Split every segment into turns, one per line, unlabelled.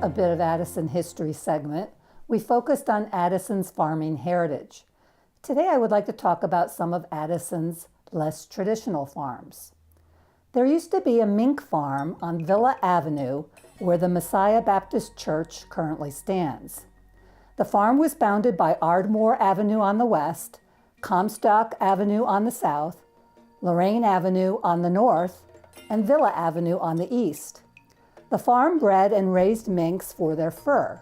a Bit of Addison History segment, we focused on Addison's farming heritage. Today I would like to talk about some of Addison's less traditional farms. There used to be a mink farm on Villa Avenue where the Messiah Baptist Church currently stands. The farm was bounded by Ardmore Avenue on the west, Comstock Avenue on the south, Lorraine Avenue on the north, and Villa Avenue on the east. The farm bred and raised minks for their fur.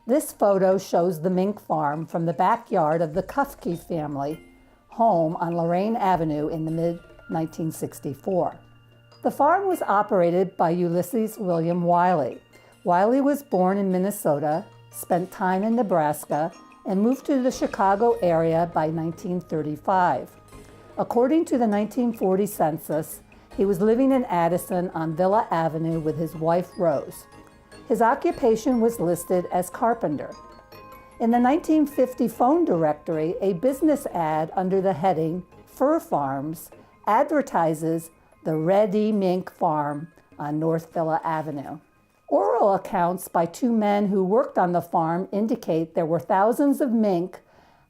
This photo shows the mink farm from the backyard of the Kufke family home on Lorraine Avenue in the mid-1964. The farm was operated by Ulysses William Wiley. Wiley was born in Minnesota, spent time in Nebraska, and moved to the Chicago area by 1935. According to the 1940 census, he was living in Addison on Villa Avenue with his wife Rose. His occupation was listed as carpenter. In the 1950 phone directory, a business ad under the heading Fur Farms advertises the Reddy Mink Farm on North Villa Avenue. Oral accounts by two men who worked on the farm indicate there were thousands of mink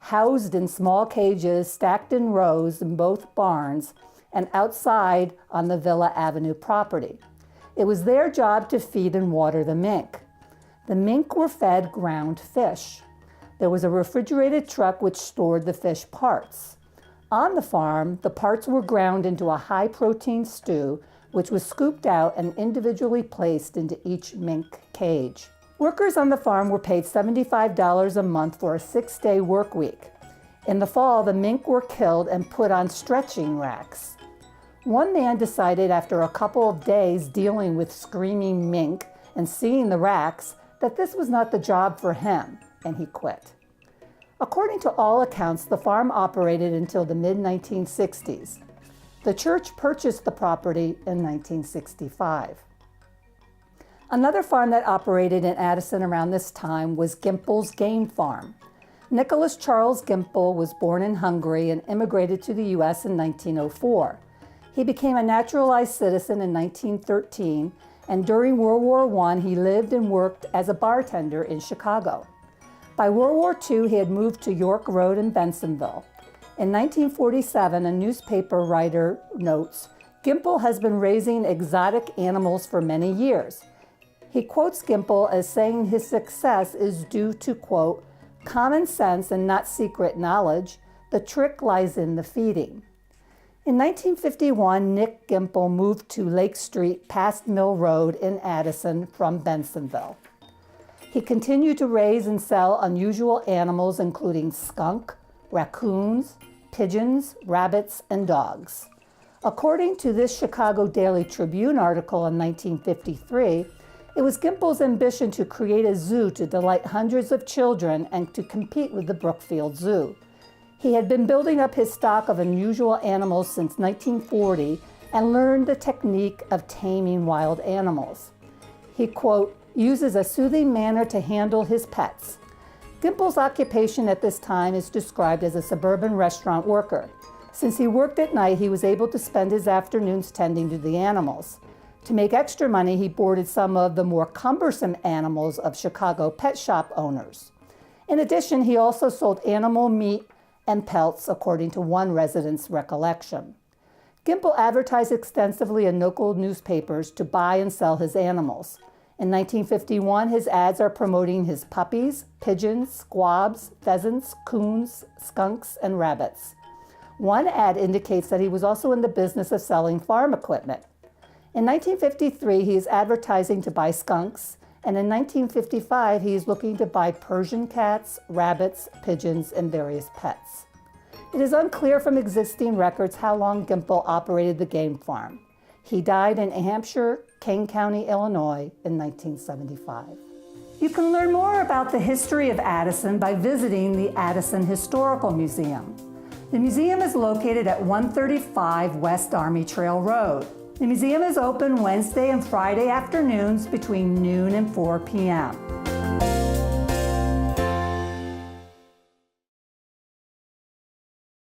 housed in small cages stacked in rows in both barns and outside on the Villa Avenue property. It was their job to feed and water the mink. The mink were fed ground fish. There was a refrigerated truck which stored the fish parts. On the farm, the parts were ground into a high-protein stew, which was scooped out and individually placed into each mink cage. Workers on the farm were paid $75 a month for a 6-day work week. In the fall, the mink were killed and put on stretching racks. One man decided after a couple of days dealing with screaming mink and seeing the racks that this was not the job for him, and he quit. According to all accounts, the farm operated until the mid-1960s. The church purchased the property in 1965. Another farm that operated in Addison around this time was Gimble's Game Farm. Nicholas Charles Gimble was born in Hungary and immigrated to the U.S. in 1904. He became a naturalized citizen in 1913, and during World War I, he lived and worked as a bartender in Chicago. By World War II, he had moved to York Road in Bensonville. In 1947, a newspaper writer notes, "Gimble has been raising exotic animals for many years." He quotes Gimble as saying his success is due to, quote, "common sense and not secret knowledge. The trick lies in the feeding." In 1951, Nick Gimble moved to Lake Street past Mill Road in Addison from Bensonville. He continued to raise and sell unusual animals including skunk, raccoons, pigeons, rabbits, and dogs. According to this Chicago Daily Tribune article in 1953, it was Gimble's ambition to create a zoo to delight hundreds of children and to compete with the Brookfield Zoo. He had been building up his stock of unusual animals since 1940 and learned the technique of taming wild animals. He, quote, uses a soothing manner to handle his pets. Gimble's occupation at this time is described as a suburban restaurant worker. Since he worked at night, he was able to spend his afternoons tending to the animals. To make extra money, he boarded some of the more cumbersome animals of Chicago pet shop owners. In addition, he also sold animal meat and pelts, according to one resident's recollection. Gimble advertised extensively in local newspapers to buy and sell his animals. In 1951, his ads are promoting his puppies, pigeons, squabs, pheasants, coons, skunks, and rabbits. One ad indicates that he was also in the business of selling farm equipment. In 1953, he is advertising to buy skunks, and in 1955, he is looking to buy Persian cats, rabbits, pigeons, and various pets. It is unclear from existing records how long Gimble operated the game farm. He died in Hampshire, Kane County, Illinois in 1975. You can learn more about the history of Addison by visiting the Addison Historical Museum. The museum is located at 135 West Army Trail Road. The museum is open Wednesday and Friday afternoons between noon and 4 p.m.